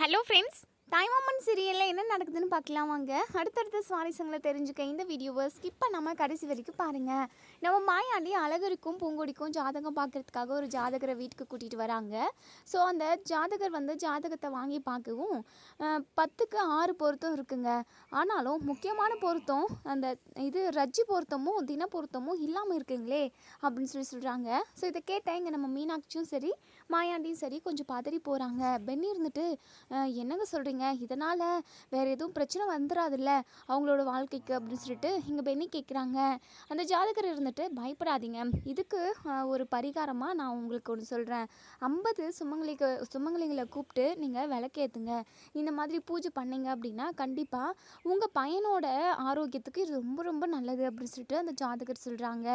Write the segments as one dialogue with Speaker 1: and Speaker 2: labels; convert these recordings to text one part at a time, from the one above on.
Speaker 1: Hello friends, டைமமன் சீரியலில் என்ன நடக்குதுன்னு பார்க்கலாம் வாங்க. அடுத்தடுத்த சுவாரஸ்யங்களை தெரிஞ்சுக்க இந்த வீடியோவை ஸ்கிப் பண்ணாமல் கடைசி வரைக்கும் பாருங்கள். நம்ம மாயாண்டி அழகருக்கும் பூங்கொடிக்கும் ஜாதகம் பார்க்குறதுக்காக ஒரு ஜாதகரை வீட்டுக்கு கூட்டிகிட்டு வராங்க. ஸோ அந்த ஜாதகர் ஜாதகத்தை வாங்கி பார்க்கவும் 10க்கு 6 பொருத்தம் இருக்குங்க. ஆனாலும் முக்கியமான பொருத்தம் அந்த ரஜ்ஜி பொருத்தமும் தின பொருத்தமும் இல்லாமல் இருக்குங்களே அப்படின்னு சொல்கிறாங்க. ஸோ இதை கேட்டால் இங்கே நம்ம மீனாட்சியும் சரி மாயாண்டியும் சரி கொஞ்சம் பதறி போகிறாங்க. பென்னி இருந்துட்டு என்னங்க சொல்கிறீங்க, இதனால் வேறு எதுவும் பிரச்சனை வந்துடாதுல்ல அவங்களோட வாழ்க்கைக்கு அப்படின்னு சொல்லிட்டு இங்கே பென்னி கேட்குறாங்க. அந்த ஜாதகர் இருந்துட்டு பயப்படாதீங்க, இதுக்கு ஒரு பரிகாரமாக நான் உங்களுக்கு ஒன்று சொல்கிறேன். 50 சுமங்கலிகளை கூப்பிட்டு நீங்கள் விளக்கேற்றுங்க. இந்த மாதிரி பூஜை பண்ணிங்க அப்படின்னா கண்டிப்பாக உங்கள் பையனோட ஆரோக்கியத்துக்கு இது ரொம்ப ரொம்ப நல்லது அப்படின்னு சொல்லிட்டு அந்த ஜாதகர் சொல்கிறாங்க.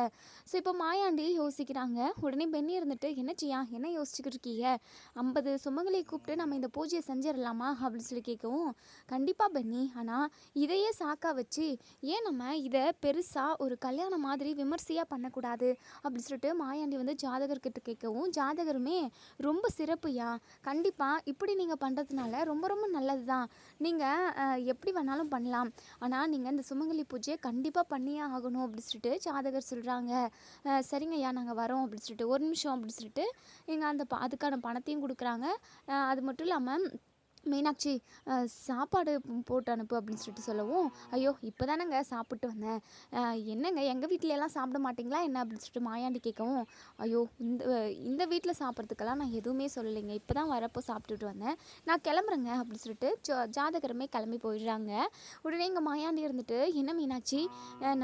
Speaker 1: ஸோ இப்போ மாயாண்டி யோசிக்கிறாங்க. உடனே பென்னி இருந்துட்டு என்ன யோசிச்சுக்கிட்டு இருக்கீங்க, 50 சுமங்கலியை கூப்பிட்டு நம்ம இந்த பூஜையை செஞ்சிடலாமா அப்படின்னு சொல்லி கேட்கவும், கண்டிப்பாக பென்னி, ஆனால் இதையே சாக்கா வச்சு ஏன் நம்ம இதை பெருசாக ஒரு கல்யாணம் மாதிரி விமர்சையாக பண்ணக்கூடாது அப்படின்னு சொல்லிட்டு மாயாண்டி ஜாதகர்கிட்ட கேட்கவும், ஜாதகருமே ரொம்ப சிறப்புயா, கண்டிப்பாக இப்படி நீங்கள் பண்ணுறதுனால ரொம்ப ரொம்ப நல்லது தான், நீங்கள் எப்படி வேணாலும் பண்ணலாம், ஆனால் நீங்கள் இந்த சுமங்கலி பூஜையை கண்டிப்பாக பண்ணியே ஆகணும் அப்படின்னு சொல்லிட்டு ஜாதகர் சொல்கிறாங்க. சரிங்கய்யா நாங்கள் வரோம் அப்படின்னு சொல்லிட்டு, ஒரு நிமிஷம் அப்படின்னு சொல்லிட்டு இங்கே அதுக்கான பணத்தையும் கொடுக்குறாங்க. அது மட்டும் இல்லாமல் மீனாட்சி சாப்பாடு போட்டு அனுப்பு அப்படின்னு சொல்லிட்டு சொல்லவும், ஐயோ இப்போ தானேங்க சாப்பிட்டு வந்தேன், என்னங்க எங்கள் வீட்டிலலாம் சாப்பிட மாட்டிங்களா என்ன அப்படின்னு சொல்லிட்டு மாயாண்டி கேட்கவும், ஐயோ இந்த வீட்டில் சாப்பிட்றதுக்கெல்லாம் நான் எதுவுமே சொல்லலைங்க, இப்போ தான் வரப்போ சாப்பிட்டுட்டு வந்தேன், நான் கிளம்புறேங்க அப்படின்னு சொல்லிட்டு ஜாதகருமே கிளம்பி போயிடுறாங்க. உடனே இங்கே மாயாண்டி இருந்துட்டு, என்ன மீனாட்சி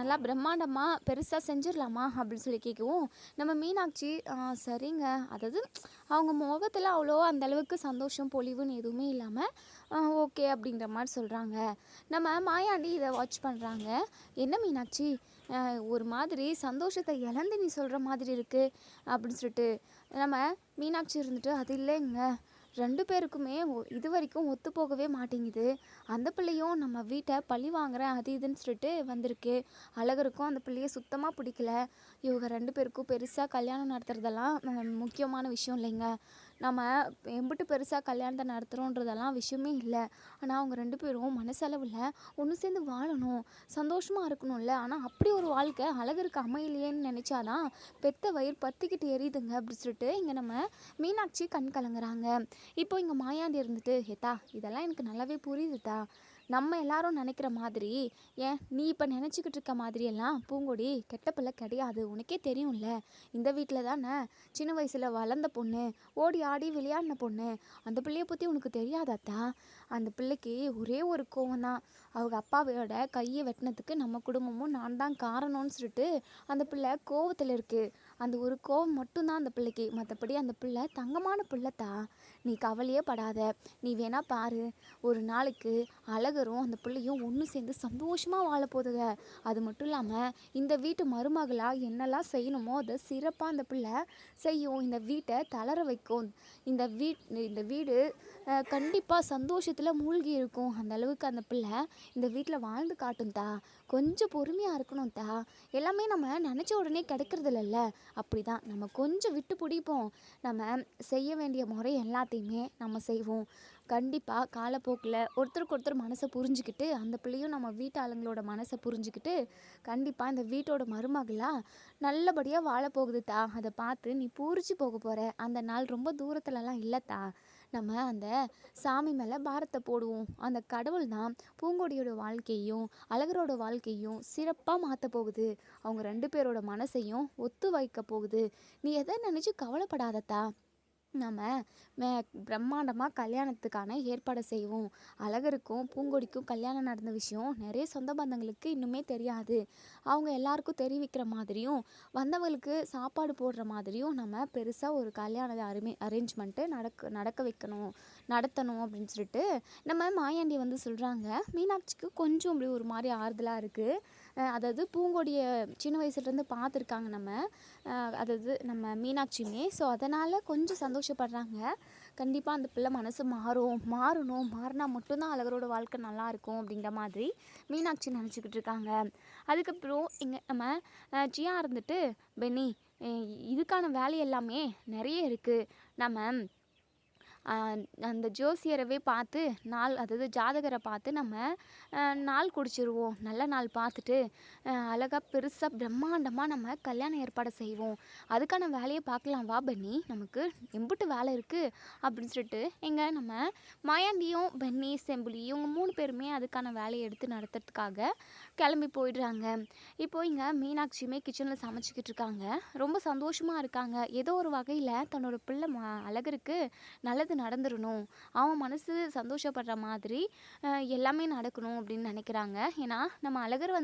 Speaker 1: நல்லா பிரம்மாண்டமாக பெருசாக செஞ்சிடலாமா அப்படின்னு சொல்லி கேட்கவும், நம்ம மீனாட்சி சரிங்க, அதாவது அவங்க முகத்தில் அவ்வளோ அந்தளவுக்கு சந்தோஷம் பொலிவுன்னு எதுவுமே இல்லாமல் ஓகே அப்படின்ற மாதிரி சொல்கிறாங்க. நம்ம மாயாண்டி இதை வாட்ச் பண்ணுறாங்க. என்ன மீனாட்சி ஒரு மாதிரி சந்தோஷத்தை இழந்து நீ சொல்கிற மாதிரி இருக்குது அப்படின்னு சொல்லிட்டு நம்ம மீனாட்சி இருந்துட்டு, அது இல்லைங்க, 2 பேருக்குமே இது வரைக்கும் ஒத்து போகவே மாட்டேங்குது, அந்த பிள்ளையும் நம்ம வீட்டை பழி வாங்குறேன் அது இதுன்னு சொல்லிட்டு வந்திருக்கு, அழகருக்கும் அந்த பிள்ளையை சுத்தமாக பிடிக்கல, இவங்க 2 பேருக்கும் பெருசாக கல்யாணம் நடத்துறதெல்லாம் முக்கியமான விஷயம் இல்லைங்க, நம்ம எம்பிட்டு பெருசாக கல்யாணத்தை நடத்துகிறோன்றதெல்லாம் விஷயமே இல்லை, ஆனால் அவங்க 2 பேரும் மனசளவில் ஒன்று சேர்ந்து வாழணும், சந்தோஷமாக இருக்கணும்ல, ஆனால் அப்படி ஒரு வாழ்க்கை அழகருக்கு அமையலையேன்னு நினச்சாதான் பெத்த வயிறு பற்றிக்கிட்டு எரியுதுங்க அப்படின்னு சொல்லிட்டு இங்கே நம்ம மீனாட்சி கண் கலங்குறாங்க. இப்போ இங்கே மாயாண்டி இருந்துட்டு, ஏத்தா இதெல்லாம் எனக்கு நல்லாவே புரியுதுதா, நம்ம எல்லாரும் நினைக்கிற மாதிரி ஏன் நீ இப்போ நினச்சிக்கிட்டு இருக்க மாதிரியெல்லாம் பூங்கொடி கெட்ட பிள்ளை கிடையாது, உனக்கே தெரியும்ல, இந்த வீட்டில் தானே சின்ன வயசில் வளர்ந்த பொண்ணு, ஓடி ஆடி விளையாடின பொண்ணு, அந்த பிள்ளையை பற்றி உனக்கு தெரியாதாத்தா, அந்த பிள்ளைக்கு ஒரே ஒரு கோவம் தான், அவங்க அப்பாவோட கையை வெட்டினதுக்கு நம்ம குடும்பமும் நான் தான் காரணம்னு சொல்லிட்டு அந்த பிள்ளை கோவத்தில் இருக்குது, அந்த ஒரு கோவம் மட்டும்தான் அந்த பிள்ளைக்கு, மற்றபடி அந்த பிள்ளை தங்கமான பிள்ளைத்தா, நீ கவலையே படாத, நீ வேணா பாரு, ஒரு நாளைக்கு அழகரும் அந்த பிள்ளையும் ஒன்று சேர்ந்து சந்தோஷமாக வாழ போதுங்க, அது மட்டும் இல்லாமல் இந்த வீட்டு மருமகளாக என்னெல்லாம் செய்யணுமோ அதை சிறப்பாக அந்த பிள்ளை செய்யும், இந்த வீட்டை தளர வைக்கும், இந்த வீடு கண்டிப்பாக சந்தோஷத்தில் மூழ்கி இருக்கும், அந்த அளவுக்கு அந்த பிள்ளை இந்த வீட்டில் வாழ்ந்து காட்டும் தா, கொஞ்சம் பொறுமையாக இருக்கணும் தா, எல்லாமே நம்ம நினச்ச உடனே கிடைக்கிறது இல்லைல்ல, அப்படி தான் நம்ம கொஞ்சம் விட்டு பிடிப்போம், நம்ம செய்ய வேண்டிய முறை எல்லாத்தையுமே நம்ம செய்வோம், கண்டிப்பாக காலப்போக்கில் ஒருத்தருக்கு ஒருத்தர் மனசை புரிஞ்சுக்கிட்டு அந்த பிள்ளையும் நம்ம வீட்டு ஆளுங்களோட மனசை புரிஞ்சுக்கிட்டு கண்டிப்பாக இந்த வீட்டோட மருமகளாக நல்லபடியாக வாழப்போகுது தா, அதை பார்த்து நீ பூரிச்சு போக போகிற, அந்த நாள் ரொம்ப தூரத்துலலாம் இல்லைத்தா, நம்ம அந்த சாமி மேலே பாரத்தை போடுவோம், அந்த கடவுள் தான் பூங்கொடியோட வாழ்க்கையும் அழகரோட வாழ்க்கையும் சிறப்பாக மாற்ற போகுது, அவங்க 2 பேரோட மனசையும் ஒத்து வைக்க போகுது, நீ எதை நினச்சி கவலைப்படாதத்தா, நம்ம பிரம்மாண்டமாக கல்யாணத்துக்கான ஏற்பாடை செய்வோம், அழகருக்கும் பூங்கொடிக்கும் கல்யாணம் நடந்த விஷயம் நிறைய சொந்த பந்தங்களுக்கு இன்னுமே தெரியாது, அவங்க எல்லாருக்கும் தெரிவிக்கிற மாதிரியும் வந்தவங்களுக்கு சாப்பாடு போடுற மாதிரியும் நம்ம பெருசாக ஒரு கல்யாண அரேஞ்ச்மெண்ட்டு நடத்தணும் அப்படின்னு சொல்லிட்டு நம்ம மாயாண்டி சொல்கிறாங்க. மீனாட்சிக்கு கொஞ்சம் அப்படி ஒரு மாதிரி ஆறுதலாக இருக்குது, அதாவது பூங்கொடியை சின்ன வயசுலேருந்து பார்த்துருக்காங்க அதாவது நம்ம மீனாட்சியுமே, ஸோ அதனால் கொஞ்சம் சந்தோஷப்படுறாங்க, கண்டிப்பாக அந்த பிள்ளை மனசு மாறினா மட்டும்தான் அழகரோட வாழ்க்கை நல்லாயிருக்கும் அப்படிங்கிற மாதிரி மீனாட்சி நினச்சிக்கிட்டு இருக்காங்க. அதுக்கப்புறம் இங்கே நம்ம ஜியா இருந்துட்டு, பென்னி இதுக்கான வேலை எல்லாமே நிறைய இருக்குது, நம்ம அந்த ஜோசியரவே பார்த்து அதாவது ஜாதகரை பார்த்து நம்ம நாள் குறிச்சிருவோம். நல்ல நாள் பார்த்துட்டு அழகாக பெருசாக பிரம்மாண்டமாக நம்ம கல்யாணம் ஏற்பாடு செய்வோம். அதுக்கான வேலையை பார்க்கலாம் வா பென்னி, நமக்கு எம்பிட்டு வேலை இருக்குது அப்படின்னு சொல்லிட்டு நம்ம மாயாண்டியும் பென்னி செம்புலி இவங்க 3 பேருமே அதுக்கான வேலையை எடுத்து நடத்துறதுக்காக கிளம்பி போயிடுறாங்க. இப்போது இங்கே மீனாட்சியுமே கிச்சனில் சமைச்சிக்கிட்டு இருக்காங்க. ரொம்ப சந்தோஷமாக இருக்காங்க. ஏதோ ஒரு வகையில் தன்னோட பிள்ளை அழகருக்கு நல்லது நடந்துடணும், அவன் மனசு சந்தோஷப்படுற மாதிரி எல்லாமே நடக்கணும் அப்படின்னு நினைக்கிறாங்க. ஏன்னா நம்ம அழகர்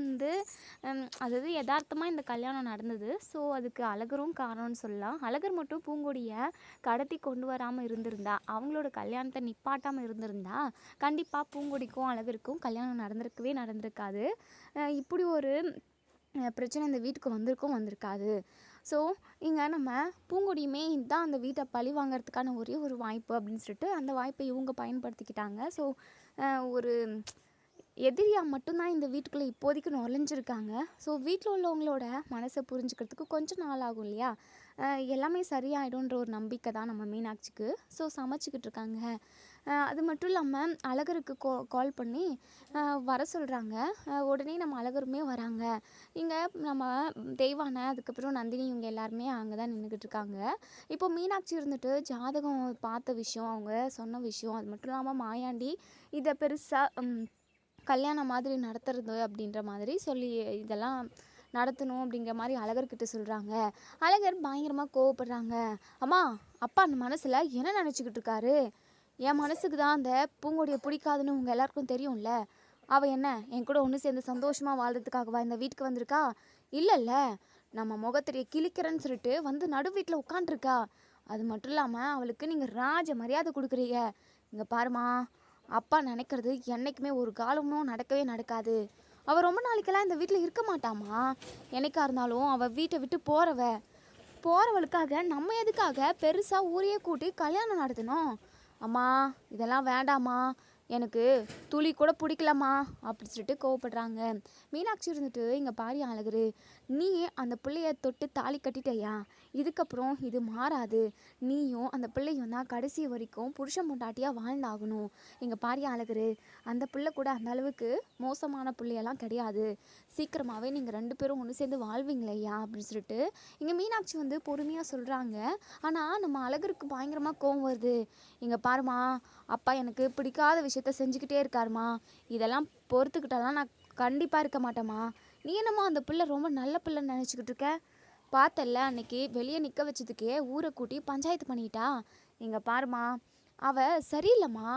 Speaker 1: அதாவது யதார்த்தமாக இந்த கல்யாணம் நடந்தது. ஸோ அதுக்கு அழகரும் காரணம்னு சொல்லலாம். அழகர் மட்டும் பூங்கொடியை கடத்தி கொண்டு வராமல் இருந்திருந்தா, அவங்களோட கல்யாணத்தை நிப்பாட்டாமல் இருந்திருந்தா கண்டிப்பாக பூங்கொடிக்கும் அழகருக்கும் கல்யாணம் நடந்திருக்காது. இப்படி ஒரு பிரச்சனை இந்த வீட்டுக்கு வந்திருக்காது. ஸோ இங்கே நம்ம பூங்கொடியுமே இதுதான் அந்த வீட்டை பழி வாங்கிறதுக்கான ஒரே ஒரு வாய்ப்பு அப்படின்னு சொல்லிட்டு அந்த வாய்ப்பை இவங்க பயன்படுத்திக்கிட்டாங்க. ஸோ ஒரு எதிரியாக மட்டும்தான் இந்த வீட்டுக்குள்ளே இப்போதைக்கு நுழைஞ்சிருக்காங்க. ஸோ வீட்டில் உள்ளவங்களோட மனசை புரிஞ்சுக்கிறதுக்கு கொஞ்சம் நாள் ஆகும் இல்லையா, எல்லாமே சரியாயிடும்ன்ற ஒரு நம்பிக்கை தான் நம்ம மீனாட்சிக்கு. ஸோ சமைச்சிக்கிட்டு இருக்காங்க. அது மட்டும் இல்லாமல் அழகருக்கு கால் பண்ணி வர சொல்கிறாங்க. உடனே நம்ம அழகருமே வராங்க. இங்கே நம்ம தெய்வானை அதுக்கப்புறம் நந்தினி இவங்க எல்லாருமே அங்கே தான் நின்றுக்கிட்டு இருக்காங்க. இப்போ மீனாட்சி இருந்துட்டு ஜாதகம் பார்த்த விஷயம், அவங்க சொன்ன விஷயம், அது மட்டும் இல்லாமல் மாயாண்டி இதை பெருசாக கல்யாணம் மாதிரி நடத்துறது அப்படின்ற மாதிரி சொல்லி இதெல்லாம் நடத்தணும் அப்படிங்கிற மாதிரி அழகர்கிட்ட சொல்கிறாங்க. அழகர் பயங்கரமாக கோவப்படுறாங்க. அம்மா, அப்பா அந்த மனசில் என்ன நினச்சிக்கிட்டு இருக்காரு? என் மனசுக்கு தான் அந்த பூங்கொடியை பிடிக்காதுன்னு உங்கள் எல்லாருக்கும் தெரியும்ல. அவள் என்ன என் கூட ஒன்று சேர்ந்து சந்தோஷமாக வாழ்கிறதுக்காகவா இந்த வீட்டுக்கு வந்திருக்கா? இல்லைல்ல, நம்ம முகத்திரையை கிழிக்கிறேன்னு சொல்லிட்டு நடு வீட்டில் உட்காண்ட்ருக்கா. அது மட்டும் இல்லாமல் அவளுக்கு நீங்கள் ராஜ மரியாதை கொடுக்குறீங்க. இங்கே பாருமா, அப்பா நினைக்கிறது என்றைக்குமே ஒரு காலமும் நடக்கவே நடக்காது. அவள் ரொம்ப நாளைக்கெல்லாம் இந்த வீட்டில் இருக்க மாட்டாமா. என்னைக்கா இருந்தாலும் அவள் வீட்டை விட்டு போகிறவளுக்காக நம்ம எதுக்காக பெருசாக ஊரையே கூட்டி கல்யாணம் நடத்தணும்? அம்மா, இதெல்லாம் வேண்டாம்மா, எனக்கு துளி கூட பிடிக்கலம்மா அப்படி சொல்லிட்டு கோவப்படுறாங்க. மீனாட்சி இருந்துட்டு இங்கே பாரி அழகரு, நீ அந்த பிள்ளைய தொட்டு தாலி கட்டிட்டயா, இதுக்கப்புறம் இது மாறாது. நீயும் அந்த பிள்ளையும் தான் கடைசி வரைக்கும் புருஷன் பொண்டாட்டியாக வாழ்ந்தாகணும். இங்கே பாரி அழகரு, அந்த பிள்ளை கூட அந்த அளவுக்கு மோசமான பிள்ளையெல்லாம் கிடையாது. சீக்கிரமாகவே நீங்கள் 2 பேரும் ஒன்று சேர்ந்து வாழ்வீங்களையா அப்படின்னு சொல்லிட்டு இங்கே மீனாட்சி பொறுமையாக சொல்கிறாங்க. ஆனால் நம்ம அழகருக்கு பயங்கரமாக கோவம் வருது. இங்கே பாருமா, அப்பா எனக்கு பிடிக்காத விஷயத்த செஞ்சுக்கிட்டே இருக்காருமா. இதெல்லாம் பொறுத்துக்கிட்டாலாம் நான் கண்டிப்பாக இருக்க மாட்டேம்மா. நீ என்னம்மா அந்த பிள்ளை ரொம்ப நல்ல பிள்ளைன்னு நினச்சிக்கிட்டு இருக்க? பார்த்தல்ல, அன்னைக்கு வெளியே நிற்க வச்சதுக்கே ஊரை கூட்டி பஞ்சாயத்து பண்ணிட்டா. இங்கே பாருமா, அவள் சரியில்லைம்மா.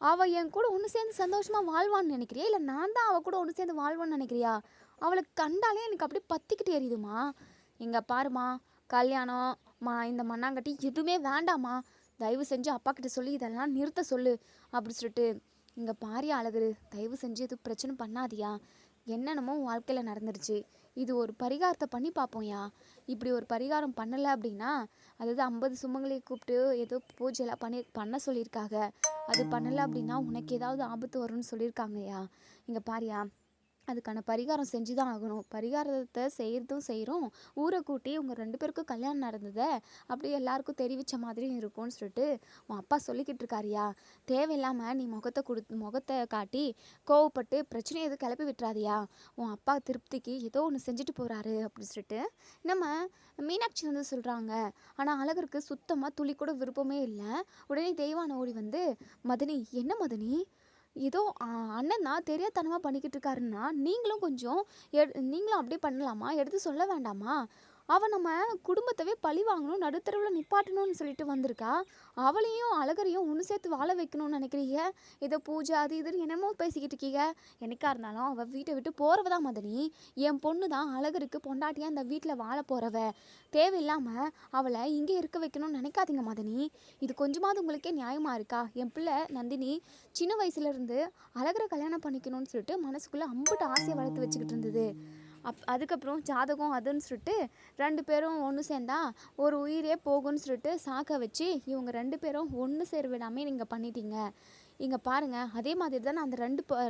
Speaker 1: அவள் என் கூட ஒன்று சேர்ந்து சந்தோஷமாக வாழ்வான்னு நினைக்கிறியா, இல்லை நான் தான் அவள் கூட ஒன்று சேர்ந்து வாழ்வான்னு நினைக்கிறியா? அவளுக்கு கண்டாலே எனக்கு அப்படியே பற்றிக்கிட்டு எரியுதுமா. இங்கே பாருமா, கல்யாணம் இந்த மண்ணாங்கட்டி எதுவுமே வேண்டாம்மா. தயவு செஞ்சு அப்பா கிட்ட சொல்லி இதெல்லாம் நிறுத்த சொல்லு அப்படி சொல்லிட்டு இங்கே பாரி அழகரு, தயவு செஞ்சு இது பிரச்சனை பண்ணாதியா. என்னென்னமோ வாழ்க்கையில் நடந்துருச்சு. இது ஒரு பரிகாரத்தை பண்ணி பார்ப்போம்யா. இப்படி ஒரு பரிகாரம் பண்ணலை அப்படின்னா, அதாவது 50 சுமங்கலியை கூப்பிட்டு ஏதோ பூஜைலாம் பண்ண சொல்லியிருக்காங்க. அது பண்ணலை அப்படின்னா உனக்கு ஏதாவது ஆபத்து வரும்னு சொல்லியிருக்காங்கய்யா. இங்கே பாரியா, அதுக்கான பரிகாரம் செஞ்சு தான் ஆகணும். பரிகாரத்தை செய்கிறோம். ஊரை கூட்டி உங்கள் 2 பேருக்கும் கல்யாணம் நடந்ததை அப்படி எல்லாருக்கும் தெரிவித்த மாதிரி இருக்கும்னு சொல்லிட்டு உன் அப்பா சொல்லிக்கிட்டு இருக்காரியா. தேவையில்லாமல் நீ முகத்தை காட்டி கோவப்பட்டு பிரச்சனையை எதுவும் கிளப்பி விட்டுறாதியா. உன் அப்பா திருப்திக்கு ஏதோ ஒன்று செஞ்சுட்டு போகிறாரு அப்படின்னு சொல்லிட்டு நம்ம மீனாட்சி சொல்கிறாங்க. ஆனால் அழகருக்கு சுத்தமாக துளி கூட விருப்பமே இல்லை. உடனே தெய்வான ஓடி மதனி, என்ன மதனி, ஏதோ அண்ணன் தான் தெரியாதனமாக பண்ணிக்கிட்டு இருக்காருன்னா நீங்களும் அப்படியே பண்ணலாமா, எடுத்து சொல்ல வேண்டாமா? அவள் நம்ம குடும்பத்தவே பழி வாங்கணும், நடுத்தரவில் நிப்பாட்டணும்னு சொல்லிட்டு வந்திருக்கா. அவளையும் அழகரையும் ஒன்று சேர்த்து வாழ வைக்கணும்னு நினைக்கிறீங்க. ஏதோ பூஜை அது இதுன்னு என்னமோ பேசிக்கிட்டு இருக்கீங்க. என்னைக்கா இருந்தாலும் அவள் வீட்டை விட்டு போகிறவ தான் மதனி. என் பொண்ணு தான் அழகருக்கு பொண்டாட்டியாக இந்த வீட்டில் வாழ போகிறவ. தேவையில்லாமல் அவளை இங்கே இருக்க வைக்கணும்னு நினைக்காதீங்க மதனி. இது கொஞ்சமாவது உங்களுக்கே நியாயமாக இருக்கா? என் பிள்ளை நந்தினி சின்ன வயசுலேருந்து அழகரை கல்யாணம் பண்ணிக்கணும்னு சொல்லிட்டு மனசுக்குள்ளே அம்புட்டு ஆசையை வளர்த்து வச்சுக்கிட்டு இருந்தது. அதுக்கப்புறம் ஜாதகம் அதுன்னு சொல்லிட்டு 2 பேரும் ஒன்று சேர்ந்தா ஒரு உயிரே போகும்னு சொல்லிட்டு சாக்க வச்சு இவங்க 2 பேரும் ஒன்று சேர விடாமல் நீங்கள் பண்ணிட்டீங்க. இங்கே பாருங்கள், அதே மாதிரி தான் அந்த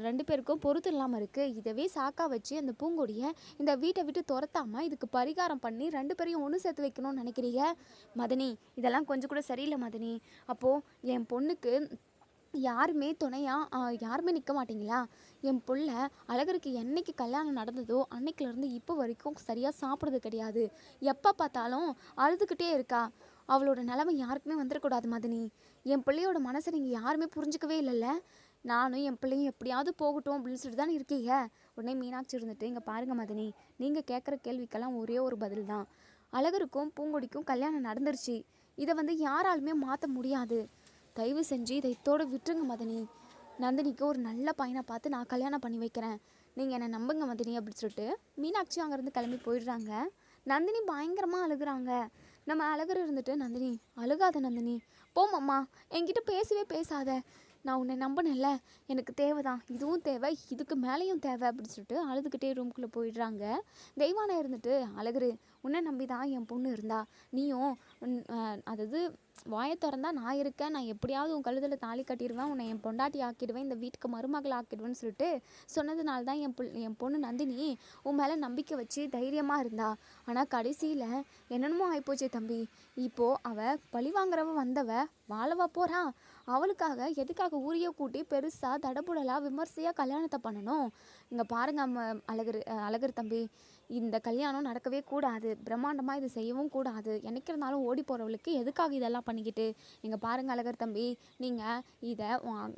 Speaker 1: ரெண்டு பேருக்கும் பொறுத்து இல்லாமல் இருக்குது. இதவே சாக்கா வச்சு அந்த பூங்கொடியை இந்த வீட்டை விட்டு துரத்தாமல் இதுக்கு பரிகாரம் பண்ணி 2 பேரையும் ஒன்று சேர்த்து வைக்கணும்னு நினைக்கிறீங்க மதனி? இதெல்லாம் கொஞ்சம் கூட சரியில்லை மதனி. அப்போது என் பொண்ணுக்கு யாருமே யாருமே நிற்க மாட்டீங்களா? என் புள்ள அழகருக்கு என்னைக்கு கல்யாணம் நடந்ததோ அன்னைக்குலேருந்து இப்போ வரைக்கும் சரியாக சாப்பிட்றது கிடையாது. எப்போ பார்த்தாலும் அழுதுகிட்டே இருக்கா. அவளோட நிலைமை யாருக்குமே வந்துடக்கூடாது மதனி. என் பிள்ளையோட மனசை நீங்கள் யாருமே புரிஞ்சிக்கவே இல்லைல்ல. நானும் என் பிள்ளையும் எப்படியாவது போகட்டும் அப்படின்னு சொல்லிட்டு தானே இருக்கீங்க. உடனே மீனாட்சி இருந்துட்டு, இங்கே பாருங்கள் மதனி, நீங்கள் கேட்குற கேள்விக்கெல்லாம் ஒரே ஒரு பதில் தான். அழகருக்கும் பூங்கொடிக்கும் கல்யாணம் நடந்துருச்சு. இதை யாராலுமே மாற்ற முடியாது. தயவு செஞ்சு இதை இதோட விட்டுருங்க மதனி. நந்தினிக்கு ஒரு நல்ல பையனை பார்த்து நான் கல்யாணம் பண்ணி வைக்கிறேன். நீங்கள் என்னை நம்புங்க மதனி அப்படின்னு சொல்லிட்டு மீனாட்சி அங்கேருந்து கிளம்பி போயிடுறாங்க. நந்தினி பயங்கரமாக அழுகுறாங்க. நம்ம அழகர் இருந்துட்டு, நந்தினி அழுகாத நந்தினி, போமாம்மா, என்கிட்ட பேசவே பேசாத, நான் உன்னை நம்பினேன்ல, எனக்கு தேவை தான், இதுவும் தேவை, இதுக்கு மேலேயும் தேவை அப்படின்னு சொல்லிட்டு அழுதுகிட்டே ரூம்குள்ளே போயிடுறாங்க. தெய்வானை இருந்துட்டு, அழகரு உன்னை நம்பி தான் என் பொண்ணு இருந்தா, நீயும் அதாவது வாயை திறந்தா நான் இருக்கேன், நான் எப்படியாவது உன் கழுத்தில் தாலி கட்டிடுவேன், உன்னை என் பொண்டாட்டி ஆக்கிடுவேன், இந்த வீட்டுக்கு மருமகள் ஆக்கிடுவேன்னு சொல்லிட்டு சொன்னதுனால தான் என் பொண்ணு நந்தினி உன் மேலே நம்பிக்கை வச்சு தைரியமாக இருந்தா. ஆனால் கடைசியில் என்னென்னமோ ஆகிப்போச்சே தம்பி. இப்போது அவள் பழி வாங்குறவ வந்தவ வாழவா போகிறா? அவளுக்காக எதுக்காக ஊரையே கூட்டி பெருசாக தடபுடலாக விமர்சையாக கல்யாணத்தை பண்ணணும்? இங்கே பாருங்க அழகர் தம்பி, இந்த கல்யாணம் நடக்கவே கூடாது. பிரம்மாண்டமாக இது செய்யவும் கூடாது. என்னைக்கு இருந்தாலும் ஓடி போகிறவளுக்கு எதுக்காக இதெல்லாம் பண்ணிக்கிட்டு? இங்கே பாருங்கள் அழகர் தம்பி, நீங்கள் இதை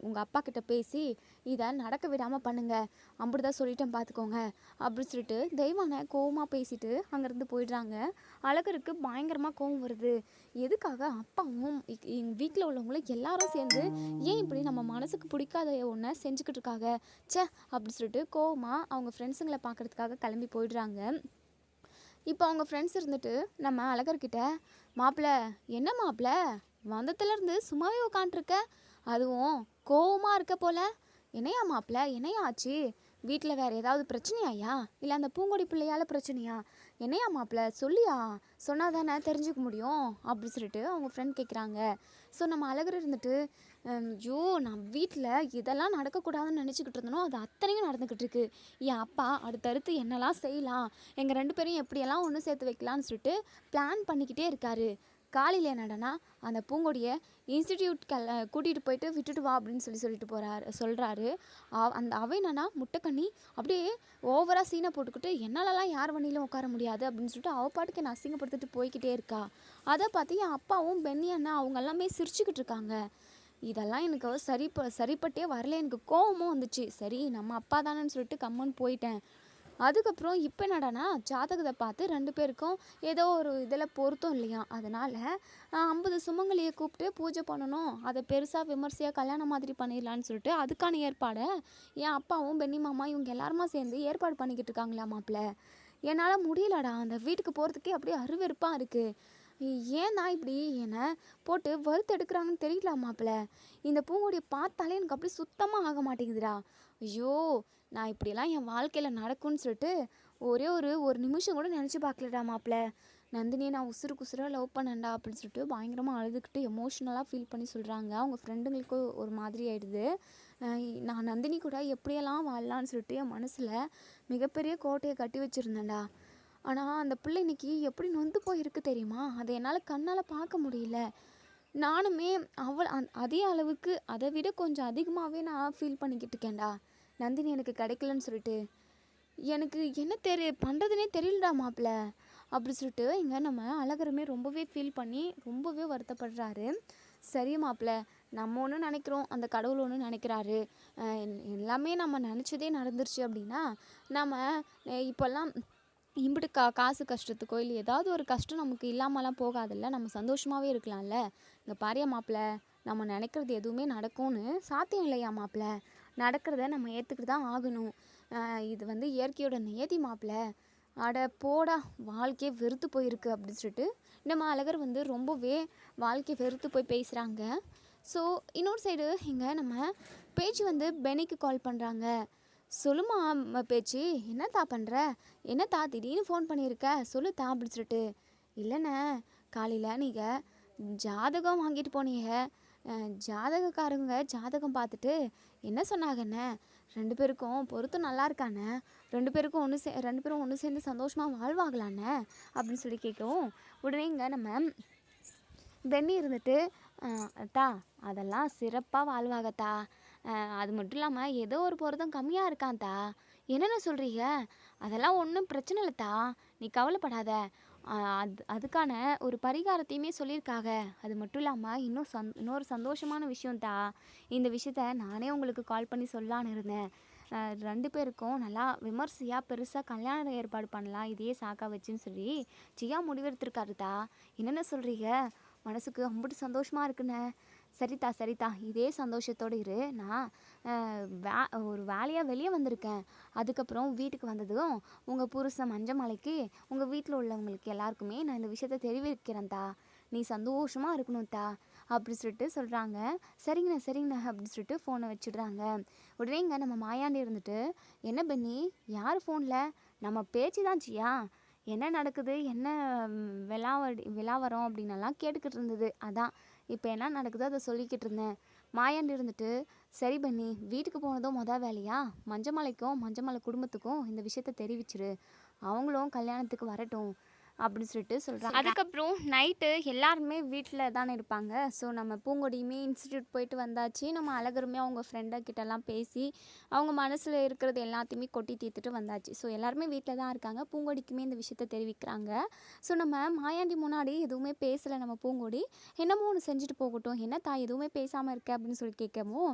Speaker 1: உங்கள் அப்பா கிட்ட பேசி இதை நடக்க விடாமல் பண்ணுங்கள். அப்படிதான் சொல்லிட்டேன் பார்த்துக்கோங்க அப்படின்னு சொல்லிட்டு தெய்வானை கோவமாக பேசிட்டு அங்கேருந்து போயிடுறாங்க. அழகருக்கு பயங்கரமாக கோவம் வருது. எதுக்காக அப்பாவும் எங்கள் வீட்டில் உள்ளவங்களும் எல்லாரும் சேர்ந்து ஏன் இப்படி நம்ம மனசுக்கு பிடிக்காத ஒன்றை செஞ்சுக்கிட்டு இருக்காங்க சே அப்படின்னு சொல்லிட்டு கோவமாக அவங்க ஃப்ரெண்ட்ஸுங்களை பார்க்குறதுக்காக கிளம்பி போயிடுறாங்க. இப்போ அவங்க ஃப்ரெண்ட்ஸ் இருந்துட்டு நம்ம அழகர்கிட்ட, மாப்பிள்ள என்ன மாப்பிள்ள வந்ததுலேருந்து சும்மாவே உட்காண்ட்ருக்க, அதுவும் கோவமாக இருக்க போல, என்னையா மாப்பிள்ள என்னையா ஆச்சு? வீட்டில் வேறு ஏதாவது பிரச்சனையாயா? இல்லை அந்த பூங்கொடி பிள்ளையால் பிரச்சனையா? என்னையா மாப்பிள்ள சொல்லியா, சொன்னால் தானே தெரிஞ்சுக்க முடியும் அப்படி சொல்லிட்டு அவங்க ஃப்ரெண்ட் கேட்குறாங்க. ஸோ நம்ம அழகர் இருந்துட்டு, ஐயோ நான் வீட்டில் இதெல்லாம் நடக்கக்கூடாதுன்னு நினச்சிக்கிட்டு இருந்தனோ அது அத்தனையும் நடந்துக்கிட்டு இருக்கு. என் அப்பா அடுத்தடுத்து என்னெல்லாம் செய்யலாம், எங்கள் 2 பேரையும் எப்படியெல்லாம் ஒன்று சேர்த்து வைக்கலான்னு சொல்லிட்டு பிளான் பண்ணிக்கிட்டே இருக்காரு. காலையில் என்னடனா அந்த பூங்கொடியை இன்ஸ்டிடியூட் கூட்டிகிட்டு போயிட்டு விட்டுட்டு வா அப்படின்னு சொல்லிட்டு சொல்கிறாரு. அவன் என்னன்னா முட்டைக்கண்ணி அப்படியே ஓவராக சீனை போட்டுக்கிட்டு, என்னாலலாம் யார் வண்டியிலும் உட்கார முடியாது அப்படின்னு சொல்லிட்டு அவள் பாட்டுக்கு என்னை அசிங்கப்படுத்திட்டு போய்கிட்டே இருக்கா. அதை பார்த்து என் அப்பாவும் பென்னி அண்ணா அவங்க எல்லாமே சிரிச்சுக்கிட்டு இருக்காங்க. இதெல்லாம் எனக்கு சரிப்பட்டே வரல. எனக்கு கோவமும் வந்துச்சு. சரி நம்ம அப்பா தானேன்னு சொல்லிட்டு கம்மன்னு போயிட்டேன். அதுக்கப்புறம் இப்போ என்னடானா ஜாதகத்தை பார்த்து 2 பேருக்கும் ஏதோ ஒரு இதில் பொருத்தம் இல்லையா, அதனால் 50 சுமங்கலியை கூப்பிட்டு பூஜை பண்ணணும், அதை பெருசாக விமர்சையாக கல்யாணம் மாதிரி பண்ணிடலான்னு சொல்லிட்டு அதுக்கான ஏற்பாடை என் அப்பாவும் பென்னி மாமா இவங்க எல்லாருமா சேர்ந்து ஏற்பாடு பண்ணிக்கிட்டு இருக்காங்களா மாப்பிள்ள. என்னால் முடியலடா, அந்த வீட்டுக்கு போகிறதுக்கே அப்படியே அருவெருப்பாக இருக்குது. ஏன் தான் இப்படி என்னை போட்டு வறுத்து எடுக்கிறாங்கன்னு தெரியல மாப்பிள்ள. இந்த பூங்கொடியை பார்த்தாலே எனக்கு அப்படி சுத்தமாக ஆக மாட்டேங்குதுடா. ஐயோ நான் இப்படியெல்லாம் என் வாழ்க்கையில் நடக்கும்னு சொல்லிட்டு ஒரு நிமிஷம் கூட நினச்சி பார்க்கலடா மாப்பிள்ள. நந்தினியை நான் உசுராக லவ் பண்ணேன்டா அப்படின்னு சொல்லிட்டு பயங்கரமாக அழுதுகிட்டு எமோஷ்னலாக ஃபீல் பண்ணி சொல்கிறாங்க. அவங்க ஃப்ரெண்டுங்களுக்கு ஒரு மாதிரி ஆகிடுது. நான் நந்தினி கூட எப்படியெல்லாம் வாழலான்னு சொல்லிட்டு என் மனசில் மிகப்பெரிய கோட்டையை கட்டி வச்சுருந்தேன்டா. ஆனால் அந்த பிள்ளை இன்னைக்கு எப்படி நொந்து போயிருக்கு தெரியுமா? அதை என்னால் கண்ணால் பார்க்க முடியல. நானுமே அதே அளவுக்கு அதை விட கொஞ்சம் அதிகமாகவே நான் ஃபீல் பண்ணிக்கிட்டு இருக்கேன்டா. நந்தினி எனக்கு கிடைக்கலன்னு சொல்லிட்டு எனக்கு என்ன பண்ணுறதுனே தெரியலடா மாப்பிள்ள அப்படி சொல்லிட்டு இங்கே நம்ம அழகருமே ரொம்பவே ஃபீல் பண்ணி ரொம்பவே வருத்தப்படுறாரு. சரி மாப்பிள்ள, நம்ம ஒன்று நினைக்கிறோம், அந்த கடவுள் ஒன்று நினைக்கிறாரு, எல்லாமே நம்ம நினச்சதே நடந்துருச்சு அப்படின்னா நம்ம இப்போல்லாம் இம்பிட்டு காசு கஷ்டத்துக்கோ இல்லை ஏதாவது ஒரு கஷ்டம் நமக்கு இல்லாமலாம் போகாதில்ல, நம்ம சந்தோஷமாகவே இருக்கலாம்ல. இங்கே பாரியா மாப்பிள்ள, நம்ம நினைக்கிறது எதுவுமே நடக்கும்னு சாத்தியம் இல்லையா மாப்பிள்ள, நடக்கிறத நம்ம ஏற்றுக்கிட்டு தான் ஆகணும். இது இயற்கையோட நியதி மாப்பிள்ள. அட போடா, வாழ்க்கையே வெறுத்து போயிருக்கு அப்படின்னு சொல்லிட்டு நம்ம அழகர் ரொம்பவே வாழ்க்கையை வெறுத்து போய் பேசுகிறாங்க. ஸோ இன்னொரு சைடு இங்கே நம்ம பேச்சு பெனிக்கு கால் பண்ணுறாங்க. சொல்லுமா பேச்சு, என்னத்தா பண்ணுற, என்னத்தா திடீர்னு ஃபோன் பண்ணியிருக்க, சொல்லுத்தா அப்படின்னு சொல்லிட்டு. இல்லைண்ணே, காலையில் நீங்கள் ஜாதகம் வாங்கிட்டு போனீங்க, ஜாதகக்காரங்க ஜாதகம் பார்த்துட்டு என்ன சொன்னாங்கண்ணே, 2 பேருக்கும் பொருத்தம் நல்லா இருக்காண்ணே, 2 பேருக்கும் 2 பேரும் ஒன்று சேர்ந்து சந்தோஷமாக வாழ்வாங்களாண்ணே அப்படின்னு சொல்லி கேட்கவும், உடனே இங்கே நம்ம பென்னி இருந்துட்டு, அத்தா அதெல்லாம் சிறப்பாக வாழ்வாகத்தா, அது மட்டும் இல்லாமல் ஏதோ ஒரு பொருத்தம் கம்மியாக இருக்கான்தா, என்னென்ன சொல்கிறீங்க, அதெல்லாம் ஒன்றும் பிரச்சனை இல்லைத்தா, நீ கவலைப்படாத, அதுக்கான ஒரு பரிகாரத்தையுமே சொல்லியிருக்காங்க, அது மட்டும் இல்லாமல் இன்னொரு சந்தோஷமான விஷயம்தா, இந்த விஷயத்த நானே உங்களுக்கு கால் பண்ணி சொல்லலான்னு இருந்தேன், 2 பேருக்கும் நல்லா விமர்சையாக பெருசாக கல்யாணம் ஏற்பாடு பண்ணலாம் இதையே சாக்கா வச்சுன்னு சொல்லி ஜியா முடிவெடுத்திருக்காருதா, என்னென்ன சொல்கிறீங்க, மனசுக்கு அம்புட்டு சந்தோஷமாக இருக்குண்ணே, சரித்தா சரித்தா இதே சந்தோஷத்தோடு இரு, நான் ஒரு வேலையாக வெளியே வந்திருக்கேன், அதுக்கப்புறம் வீட்டுக்கு வந்ததும் உங்கள் புருஷன் மஞ்சமலைக்கு உங்கள் வீட்டில் உள்ளவங்களுக்கு எல்லாருக்குமே நான் இந்த விஷயத்த தெரிவிக்கிறேன்தா, நீ சந்தோஷமாக இருக்கணும்தா அப்படி சொல்லிட்டு சொல்கிறாங்க. சரிங்கண்ணா சரிங்கண்ணா அப்படின்னு சொல்லிட்டு ஃபோனை வச்சிடுறாங்க. உடனே இங்கே நம்ம மாயாண்டி இருந்துட்டு, என்ன பென்னி யார் ஃபோனில், நம்ம பேச்சு தான் ஜியா, என்ன நடக்குது, என்ன விலாவரம் அப்படின்னெல்லாம் கேட்டுக்கிட்டு இருந்தது, அதான் இப்போ என்ன நடக்குதோ அதை சொல்லிக்கிட்டு இருந்தேன். மாயாண்டி இருந்துட்டு, சரி பென்னி வீட்டுக்கு போனதும் வேலையா மஞ்சமலை குடும்பத்துக்கும் இந்த விஷயத்த தெரிவிச்சிரு, அவங்களும் கல்யாணத்துக்கு வரட்டும் அப்படின்னு சொல்லிட்டு சொல்கிறாங்க. அதுக்கப்புறம் நைட்டு எல்லாருமே வீட்டில் தானே இருப்பாங்க. ஸோ நம்ம பூங்கொடியுமே இன்ஸ்டியூட் போயிட்டு வந்தாச்சு, நம்ம அழகருமே அவங்க ஃப்ரெண்டுக்கிட்டலாம் பேசி அவங்க மனசில் இருக்கிறது எல்லாத்தையுமே கொட்டி தீர்த்துட்டு வந்தாச்சு. ஸோ எல்லாருமே வீட்டில் தான் இருக்காங்க. பூங்கொடிக்குமே இந்த விஷயத்த தெரிவிக்கிறாங்க. ஸோ நம்ம மாயாண்டி முன்னாடி எதுவுமே பேசலை நம்ம பூங்கொடி, என்னமோ ஒன்று செஞ்சுட்டு போகட்டும், என்ன தாய் எதுவுமே பேசாமல் இருக்க அப்படின்னு சொல்லி கேட்கவும்,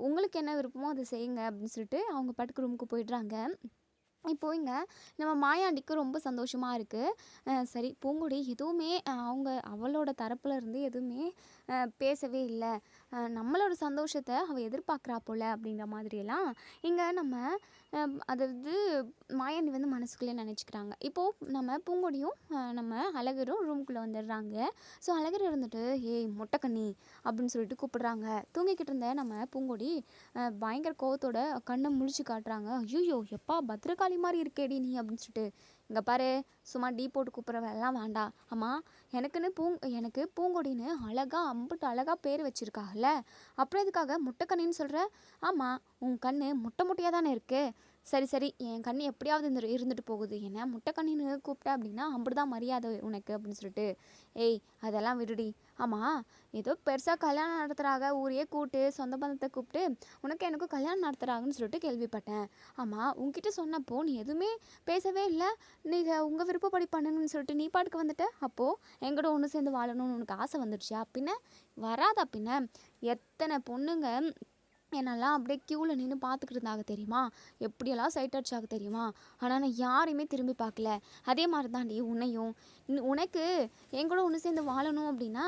Speaker 1: உங்களுக்கு என்ன விருப்பமோ அதை செய்யுங்க அப்படின்னு சொல்லிட்டு அவங்க பாட்டுக்கு ரூமுக்கு போயிடுறாங்க. இப்போது இங்கே நம்ம மாயாண்டிக்கு ரொம்ப சந்தோஷமாக இருக்குது. சரி பூங்கொடி எதுவுமே அவளோட தரப்புல இருந்து எதுவுமே பேசவே இல்லை, நம்மளோட சந்தோஷத்தை அவள் எதிர்பார்க்குறா போல் அப்படிங்கிற மாதிரியெல்லாம் இங்கே நம்ம அதாவது மாயாண்டி வந்து மனசுக்குள்ளே நினச்சிக்கிறாங்க. இப்போது நம்ம பூங்கொடியும் நம்ம அழகரும் ரூம்குள்ளே வந்துடுறாங்க. ஸோ அழகர் இருந்துட்டு, ஏய் மொட்டைக்கண்ணி அப்படின்னு சொல்லிட்டு கூப்பிடுறாங்க. தூங்கிக்கிட்டு இருந்த நம்ம பூங்கொடி பயங்கர கோவத்தோட கண்ணை முழிச்சு காட்டுறாங்க. ஐயோ எப்பா பத்திரகாளி மாதிரி இருக்கேடி நீ அப்படின்னு சொல்லிட்டு, இங்கே பாரு சும்மா டீ போட்டு கூப்பிட்றவெல்லாம் வேண்டாம், ஆமாம் எனக்கு பூங்கொடின்னு அழகாக அம்புட்டு அழகாக பேர் வச்சுருக்காங்கல்ல, அப்புறம் எதுக்காக முட்டைக்கண்ணின்னு சொல்கிற, ஆமாம் உன் கண் முட்டையாக தானே இருக்குது, சரி சரி என் கண் எப்படியாவது இருந்துட்டு போகுது, என்ன முட்டைக்கண்ணின்னு கூப்பிட்ட அப்படின்னா அப்படிதான் மரியாதை உனக்கு அப்படின்னு சொல்லிட்டு, ஏய் அதெல்லாம் விடுடி, ஆமாம் ஏதோ பெருசாக கல்யாணம் நடத்துகிறாங்க, ஊரையே கூப்பிட்டு சொந்த பந்தத்தை கூப்பிட்டு உனக்கு எனக்கும் கல்யாணம் நடத்துகிறாங்கன்னு சொல்லிட்டு கேள்விப்பட்டேன், ஆமாம் உங்ககிட்ட சொன்னப்போ நீ எதுவுமே பேசவே இல்லை, நீங்கள் உங்கள் விருப்பப்படி பண்ணுங்கன்னு சொல்லிட்டு நீ பாட்டுக்கு வந்துட்ட, அப்போது எங்கூட ஒன்று சேர்ந்து வாழணும்னு உனக்கு ஆசை வந்துடுச்சா, பின்ன வராதா, பின்ன எத்தனை பொண்ணுங்க என்னெல்லாம் அப்படியே க்யூவில் நின்று பார்த்துக்கிட்டு இருந்தாங்க தெரியுமா, எப்படியெல்லாம் சைட் அடிச்சாங்க தெரியுமா, ஆனால் நான் யாரையுமே திரும்பி பார்க்கல, அதே மாதிரி தாண்டி உன்னையும், உனக்கு என் கூட ஒன்று சேர்ந்து வாழணும் அப்படின்னா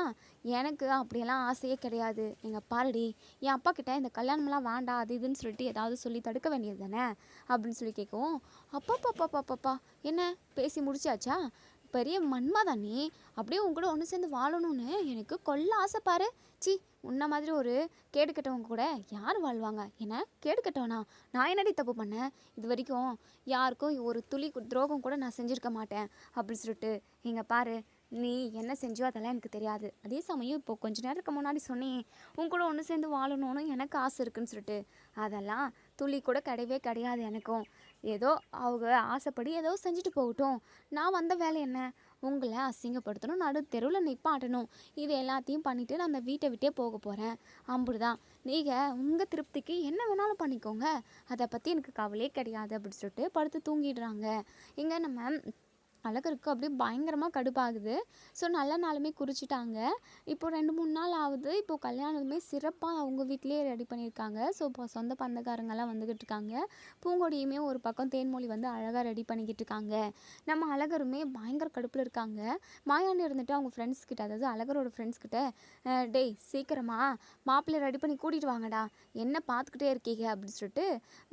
Speaker 1: எனக்கு அப்படியெல்லாம் ஆசையே கிடையாது, எங்கள் பாருடி என் அப்பா கிட்ட இந்த கல்யாணம்லாம் வேண்டாம் அது இதுன்னு சொல்லிட்டு ஏதாவது சொல்லி தடுக்க வேண்டியது தானே அப்படின்னு சொல்லி கேட்கவும், அப்பா என்ன பேசி முடிச்சாச்சா, பெரிய மன்மதான் நீ, அப்படியே உன் கூட ஒன்று சேர்ந்து வாழணும்னு எனக்கு கொல்ல ஆசைப்பாரு, சி உன்ன மாதிரி ஒரு கேடு கெட்டவங்க கூட யார் வாழ்வாங்க, என்ன கேடு கெட்டவனா, நான் என்னடி தப்பு பண்ணேன், இது வரைக்கும் யாருக்கும் ஒரு துளி துரோகம் கூட நான் செஞ்சுருக்க மாட்டேன் அப்படின்னு சொல்லிட்டு, இங்கே பாரு நீ என்ன செஞ்சோ அதெல்லாம் எனக்கு தெரியாது, அதே சமயம் இப்போது கொஞ்ச நேரத்துக்கு முன்னாடி சொன்னேன் உன் கூட ஒன்று சேர்ந்து வாழணும்னு எனக்கு ஆசை இருக்குன்னு சொல்லிட்டு, அதெல்லாம் துளி கூட கிடையவே கிடையாது எனக்கும், ஏதோ அவங்க ஆசைப்படி ஏதோ செஞ்சுட்டு போகட்டும், நான் வந்த வேலை என்ன, உங்களை அசிங்கப்படுத்தணும், நடு தெருவில் நிப்பாட்டணும், இது எல்லாத்தையும் பண்ணிவிட்டு நான் அந்த வீட்டை விட்டே போக போகிறேன், அப்படிதான் நீங்கள் உங்கள் திருப்திக்கு என்ன வேணாலும் பண்ணிக்கோங்க, அதை பற்றி எனக்கு கவலையே கிடையாது அப்படின்னு சொல்லிட்டு படுத்து தூங்கிடுறாங்க. இங்கே நம்ம அழகருக்கு அப்படியே பயங்கரமாக கடுப்பாகுது. ஸோ நல்ல நாளுமே குறிச்சிட்டாங்க. இப்போ 2-3 நாள் ஆகுது. இப்போது கல்யாணமே சிறப்பாக அவங்க வீட்டிலேயே ரெடி பண்ணியிருக்காங்க. ஸோ இப்போ சொந்த பந்தக்காரங்கெல்லாம் வந்துக்கிட்டு இருக்காங்க. பூங்கொடியுமே ஒரு பக்கம் தேன்மொழி வந்து அழகாக ரெடி பண்ணிக்கிட்டு இருக்காங்க. நம்ம அழகருமே பயங்கர கடுப்பில் இருக்காங்க. மாயாண்டி இருந்துட்டு அவங்க ஃப்ரெண்ட்ஸ் கிட்ட, அதாவது அழகரோட ஃப்ரெண்ட்ஸ் கிட்ட, டேய் சீக்கிரமா மாப்பிள்ளை ரெடி பண்ணி கூட்டிகிட்டு வாங்கடா, என்ன பார்த்துக்கிட்டே இருக்கீங்க அப்படின்னு சொல்லிட்டு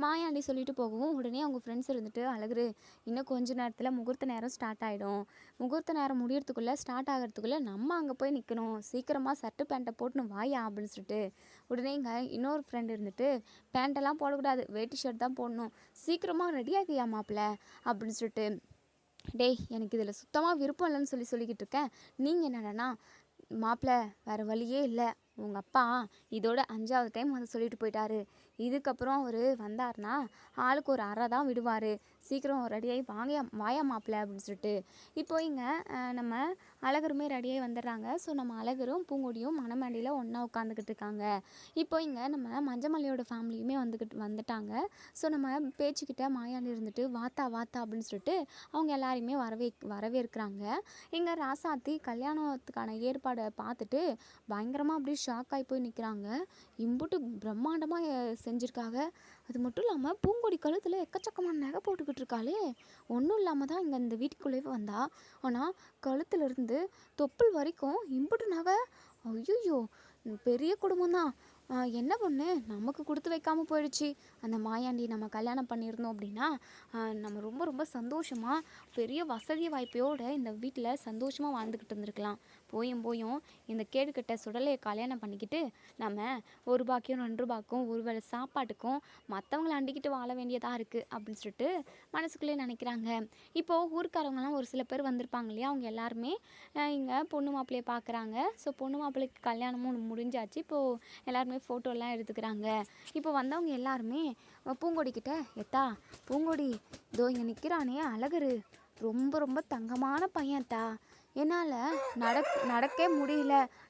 Speaker 1: மாயாண்டி சொல்லிட்டு போகவும், உடனே அவங்க ஃப்ரெண்ட்ஸ் இருந்துட்டு, அழகரு இன்னும் கொஞ்ச நேரத்தில் முகூர்த்த நேரம் ஸ்டார்ட் ஆகிடும், முகூர்த்த நேரம் முடியறதுக்குள்ளே ஸ்டார்ட் ஆகிறதுக்குள்ளே நம்ம அங்கே போய் நிற்கணும், சீக்கிரமாக சர்ட்டு பேண்ட்டை போட்டுன்னு வாயா அப்படின்னு சொல்லிட்டு, உடனே இங்கே இன்னொரு ஃப்ரெண்ட் இருந்துட்டு, பேண்ட்டெல்லாம் போடக்கூடாது வேட்டி ஷர்ட் தான் போடணும், சீக்கிரமாக ரெடி ஆகியா மாப்பிள்ள அப்படின்னு சொல்லிட்டு, டேய் எனக்கு இதில் சுத்தமாக விருப்பம் இல்லைன்னு சொல்லிக்கிட்டு இருக்கேன், நீங்கள் என்னடனா மாப்பிள்ள வேறு வழியே இல்லை உங்கள் அப்பா இதோட 5வது டைம் வந்து சொல்லிட்டு போயிட்டாரு. இதுக்கப்புறம் அவர் வந்தார்னா ஆளுக்கு ஒரு அறை தான் விடுவார். சீக்கிரம் ரெடியாகி வாயா மாப்பிள்ள அப்படின்னு சொல்லிட்டு இப்போ இங்கே நம்ம அழகருமே ரெடியாகி வந்துடுறாங்க. ஸோ நம்ம அழகரும் பூங்கொடியும் மணமேடையில் ஒன்றா உட்காந்துக்கிட்டு இருக்காங்க. இப்போ இங்கே நம்ம மஞ்சமல்லியோட ஃபேமிலியுமே வந்துட்டாங்க. ஸோ நம்ம பேச்சுக்கிட்ட மாயாண்டி இருந்துட்டு வாத்தா வாத்தா அப்படின்னு சொல்லிட்டு அவங்க எல்லாரையுமே வரவேற்கிறாங்க. இங்கே ராசாத்தி கல்யாணத்துக்கான ஏற்பாடை பார்த்துட்டு பயங்கரமாக அப்படியே ஷாக் ஆகி போய் நிற்கிறாங்க. இம்புட்டு பிரம்மாண்டமாக செஞ்சுருக்காங்க. அது மட்டும் இல்லாமல் பூங்கொடி கழுத்தில் எக்கச்சக்கமான நகை போட்டுக்கிட்டு இருக்காளே. ஒன்றும் இல்லாமல் தான் இங்கே இந்த வீட்டுக்குள்ளேயே வந்தா. ஆனால் கழுத்துலேருந்து தொப்புள் வரைக்கும் இம்புட்டு நகை. ஐயோ, பெரிய குடும்பம் தான். என்ன பொண்ணு நமக்கு கொடுத்து வைக்காமல் போயிடுச்சு. அந்த மாயாண்டி நம்ம கல்யாணம் பண்ணியிருந்தோம் அப்படின்னா நம்ம ரொம்ப ரொம்ப சந்தோஷமாக பெரிய வசதி வாய்ப்பையோடு இந்த வீட்டில் சந்தோஷமாக வாழ்ந்துக்கிட்டு இருந்திருக்கலாம். போயும் இந்த கேடுகட்ட சுடலையை கல்யாணம் பண்ணிக்கிட்டு நம்ம ₹1 ₹2 ஒரு வேளை சாப்பாட்டுக்கும் மற்றவங்கள அண்டிக்கிட்டு வாழ வேண்டியதாக இருக்குது அப்படின்னு சொல்லிட்டு மனசுக்குள்ளே நினைக்கிறாங்க. இப்போது ஊருக்காரவங்கலாம் ஒரு சில பேர் வந்திருப்பாங்க இல்லையா, அவங்க எல்லாருமே இங்கே பொண்ணு மாப்பிள்ளையை பார்க்குறாங்க. ஸோ பொண்ணு மாப்பிள்ளைக்கு கல்யாணமும் முடிஞ்சாச்சு. இப்போது எல்லாருமே ஃபோட்டோலாம் எடுத்துக்கிறாங்க. இப்போ வந்தவங்க எல்லாருமே பூங்கொடிக்கிட்ட எத்தா பூங்கொடி இதோ இங்கே நிற்கிறானே அழகரு ரொம்ப ரொம்ப தங்கமான பையன்தா. என்னால்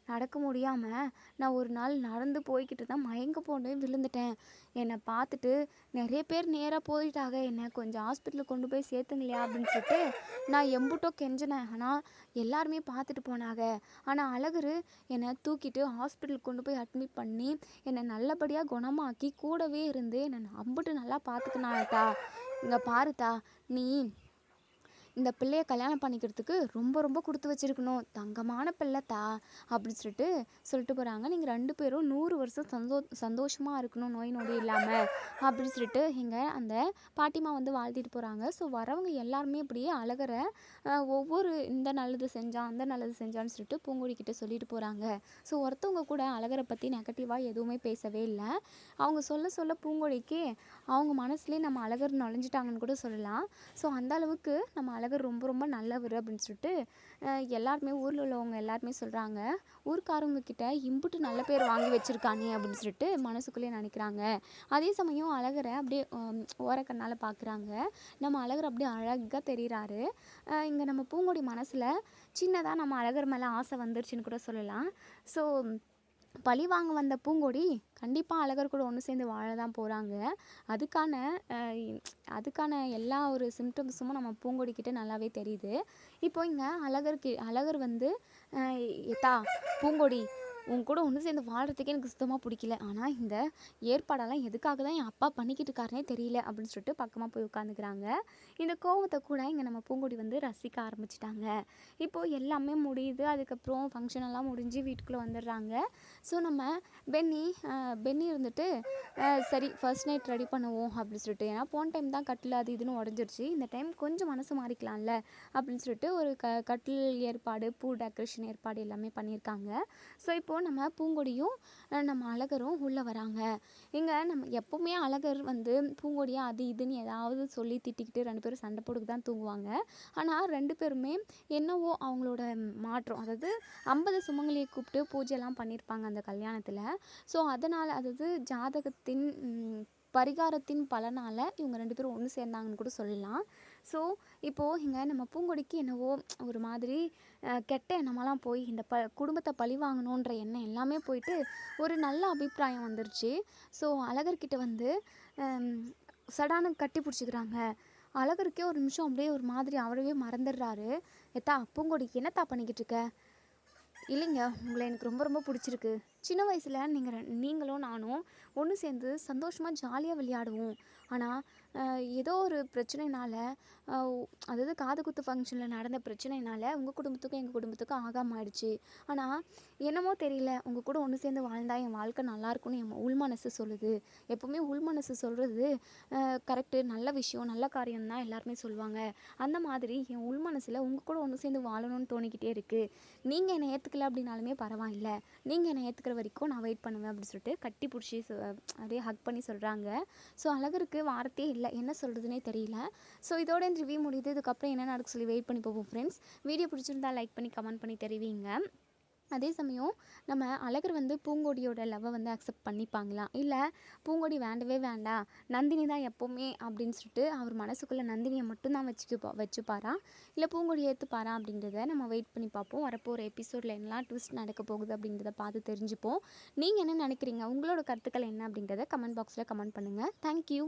Speaker 1: நடக்க முடியாமல் நான் ஒரு நாள் நடந்து போய்கிட்டு தான் மயங்க போனேன், விழுந்துட்டேன். என்னை பார்த்துட்டு நிறைய பேர் நேராக போயிட்டாங்க. என்னை கொஞ்சம் ஹாஸ்பிட்டலுக்கு கொண்டு போய் சேர்த்துங்களையா அப்படின்னு சொல்லிட்டு நான் எம்புட்டோ கெஞ்சினேன். ஆனால் எல்லாருமே பார்த்துட்டு போனாங்க. ஆனால் அழகரு என்னை தூக்கிட்டு ஹாஸ்பிட்டலுக்கு கொண்டு போய் அட்மிட் பண்ணி என்னை நல்லபடியாக குணமாக்கி கூடவே இருந்து என்னை அம்புட்டு நல்லா பார்த்துக்கினாத்தா. இங்கே பாருத்தா, நீ இந்த பிள்ளையை கல்யாணம் பண்ணிக்கிறதுக்கு ரொம்ப ரொம்ப கொடுத்து வச்சிருக்கணும். தங்கமான பிள்ளைத்தா அப்படின்னு சொல்லிட்டு போகிறாங்க. நீங்கள் 2 பேரும் 100 வருஷம் சந்தோஷமாக இருக்கணும், நோய் நொடி இல்லாமல் அப்படின்னு சொல்லிட்டு இங்கே அந்த பாட்டிமா வந்து வாழ்த்திட்டு போகிறாங்க. ஸோ வரவங்க எல்லாருமே இப்படியே அழகரை ஒவ்வொரு இந்த நல்லது செஞ்சான் அந்த நல்லது செஞ்சான்னு சொல்லிட்டு பூங்கொடிக்கிட்ட சொல்லிட்டு போகிறாங்க. ஸோ ஒருத்தவங்க கூட அழகரை பற்றி நெகட்டிவாக எதுவுமே பேசவே இல்லை. அவங்க சொல்ல பூங்கொடிக்கு அவங்க மனசுலேயே நம்ம அழகர் நுழைஞ்சிட்டாங்கன்னு கூட சொல்லலாம். ஸோ அந்த அளவுக்கு நம்ம அழகர் ரொம்ப ரொம்ப நல்லவர் அப்படின்னு சொல்லிட்டு எல்லாருமே ஊரில் உள்ளவங்க எல்லாருமே சொல்கிறாங்க. ஊருக்காரவங்க கிட்ட இம்புட்டு நல்ல பேர் வாங்கி வச்சுருக்கானே அப்படின்னு சொல்லிட்டு மனசுக்குள்ளேயே நினைக்கிறாங்க. அதே சமயம் அழகரை அப்படியே ஓரக்கண்ணால் பார்க்குறாங்க. நம்ம அழகர் அப்படியே அழகாக தெரிகிறாரு. இங்கே நம்ம பூங்கொடி மனசில் சின்னதாக நம்ம அழகர் மேலே ஆசை வந்துருச்சுன்னு கூட சொல்லலாம். ஸோ பழி வாங்க வந்த பூங்கொடி கண்டிப்பாக அழகர் கூட ஒன்று சேர்ந்து வாழ தான் போகிறாங்க. அதுக்கான எல்லா ஒரு சிம்டம்ஸும் நம்ம பூங்கொடிக்கிட்ட நல்லாவே தெரியுது. இப்போ இங்கே அழகர் வந்து எத்தா பூங்கொடி உன் கூட ஒன்று சேர்ந்து வாழ்கிறதுக்கே எனக்கு சுத்தமாக பிடிக்கல. ஆனால் இந்த ஏற்பாடெல்லாம் எதுக்காக தான் என் அப்பா பண்ணிக்கிட்டு இருக்காருனே தெரியல அப்படின்னு சொல்லிட்டு பக்கமாக போய் உட்காந்துக்கிறாங்க. இந்த கோவத்தை கூட இங்கே நம்ம பூங்கொடி வந்து ரசிக்க ஆரம்பிச்சிட்டாங்க. இப்போது எல்லாமே முடியுது. அதுக்கப்புறம் ஃபங்க்ஷன் எல்லாம் முடிஞ்சு வீட்டுக்குள்ளே வந்துடுறாங்க. ஸோ நம்ம பென்னி இருந்துட்டு சரி ஃபர்ஸ்ட் நைட் ரெடி பண்ணுவோம் அப்படின்னு சொல்லிட்டு, ஏன்னா போன டைம் தான் கட்டில் அது இதுன்னு உடஞ்சிருச்சு, இந்த டைம் கொஞ்சம் மனசு மாறிக்கலாம்ல அப்படின்னு சொல்லிட்டு ஒரு கட்டில் ஏற்பாடு, பூ டெக்கரேஷன் ஏற்பாடு எல்லாமே பண்ணியிருக்காங்க. ஸோ இப்போது நம்ம பூங்கொடியும் நம்ம அழகரும் உள்ளே வராங்க. இங்கே நம்ம எப்போவுமே அழகர் வந்து பூங்கொடியை அது இதுன்னு ஏதாவது சொல்லி திட்டிக்கிட்டு 2 பேரும் சண்டை போட்டுக்கு தான் தூங்குவாங்க. ஆனால் 2 பேருமே என்னவோ அவங்களோட மாற்றம், அதாவது 50 சுமங்கலியை கூப்பிட்டு பூஜைலாம் பண்ணியிருப்பாங்க அந்த கல்யாணத்தில். ஸோ அதனால் அதாவது ஜாதகத்தின் பரிகாரத்தின் பலனால் இவங்க 2 பேரும் ஒன்று சேர்ந்தாங்கன்னு கூட சொல்லலாம். ஸோ இப்போது இங்கே நம்ம பூங்கொடிக்கு என்னவோ ஒரு மாதிரி கெட்ட எண்ணமெல்லாம் போய் இந்த குடும்பத்தை பழி வாங்கணுன்ற எண்ணம் எல்லாமே போயிட்டு ஒரு நல்ல அபிப்பிராயம் வந்துருச்சு. ஸோ அழகர்கிட்ட வந்து சடானு கட்டி பிடிச்சிக்கிறாங்க. அழகருக்கே ஒரு நிமிஷம் அப்படியே ஒரு மாதிரி அவரவே மறந்துடுறாரு. எத்தா பூங்கொடி என்னத்தா பண்ணிக்கிட்டு இருக்க? இல்லைங்க, உங்களை எனக்கு ரொம்ப ரொம்ப பிடிச்சிருக்கு. சின்ன வயசில் நீங்களும் நானும் ஒன்று சேர்ந்து சந்தோஷமாக ஜாலியாக விளையாடுவோம். ஆனால் ஏதோ ஒரு பிரச்சனைனால, அதாவது காது குத்து ஃபங்க்ஷனில் நடந்த பிரச்சனைனால உங்கள் குடும்பத்துக்கும் எங்கள் குடும்பத்துக்கும் ஆகாமல் ஆயிடுச்சு. ஆனால் என்னமோ தெரியல, உங்கள் கூட ஒன்று சேர்ந்து வாழ்ந்தா என் வாழ்க்கை நல்லாயிருக்கும்னு என் உள் மனசு சொல்லுது. எப்போவுமே உள் மனசு சொல்கிறது கரெக்டு, நல்ல விஷயம், நல்ல காரியம் தான் எல்லாருமே சொல்லுவாங்க. அந்த மாதிரி என் உள் மனசில் உங்கள் கூட ஒன்று சேர்ந்து வாழணும்னு தோணிக்கிட்டே இருக்குது. நீங்கள் என்னை ஏற்றுக்கல அப்படின்னாலுமே பரவாயில்ல, நீங்கள் என்னை ஏற்றுக்கிற வரைக்கும் நான் வெயிட் பண்ணுவேன் அப்படின்னு சொல்லிட்டு கட்டி பிடிச்சி அப்படியே ஹக் பண்ணி சொல்கிறாங்க. ஸோ அழகருக்கு வார்த்தையே இல்லை, என்ன சொல்கிறதுனே தெரியல. ஸோ இதோட இந்த ரிவ்யூ முடியுது. இதுக்கப்புறம் என்ன நடக்க சொல்லி வெயிட் பண்ணி போவோம் ஃப்ரெண்ட்ஸ். வீடியோ பிடிச்சிருந்தா லைக் பண்ணி கமெண்ட் பண்ணி தெரிவிங்க. அதே சமயம் நம்ம அழகர் வந்து பூங்கொடியோட லவ்வை வந்து அக்செப்ட் பண்ணிப்பாங்களா, இல்லை பூங்கொடி வேண்டவே வேண்டாம் நந்தினி தான் எப்போவுமே அப்படின்னு சொல்லிட்டு அவர் மனசுக்குள்ளே நந்தினியை மட்டும்தான் வச்சுப்பாரா, இல்லை பூங்கொடி ஏற்றுப்பாரா அப்படின்றத நம்ம வெயிட் பண்ணி பார்ப்போம். வரப்போகிற எபிசோடில் என்னலாம் ட்விஸ்ட் நடக்க போகுது அப்படின்றத பார்த்து தெரிஞ்சுப்போம். நீங்கள் என்ன நினைக்கிறீங்க, உங்களோட கருத்துக்கள் என்ன அப்படின்றத கமெண்ட் பாக்ஸில் கமெண்ட் பண்ணுங்கள். தேங்க்யூ.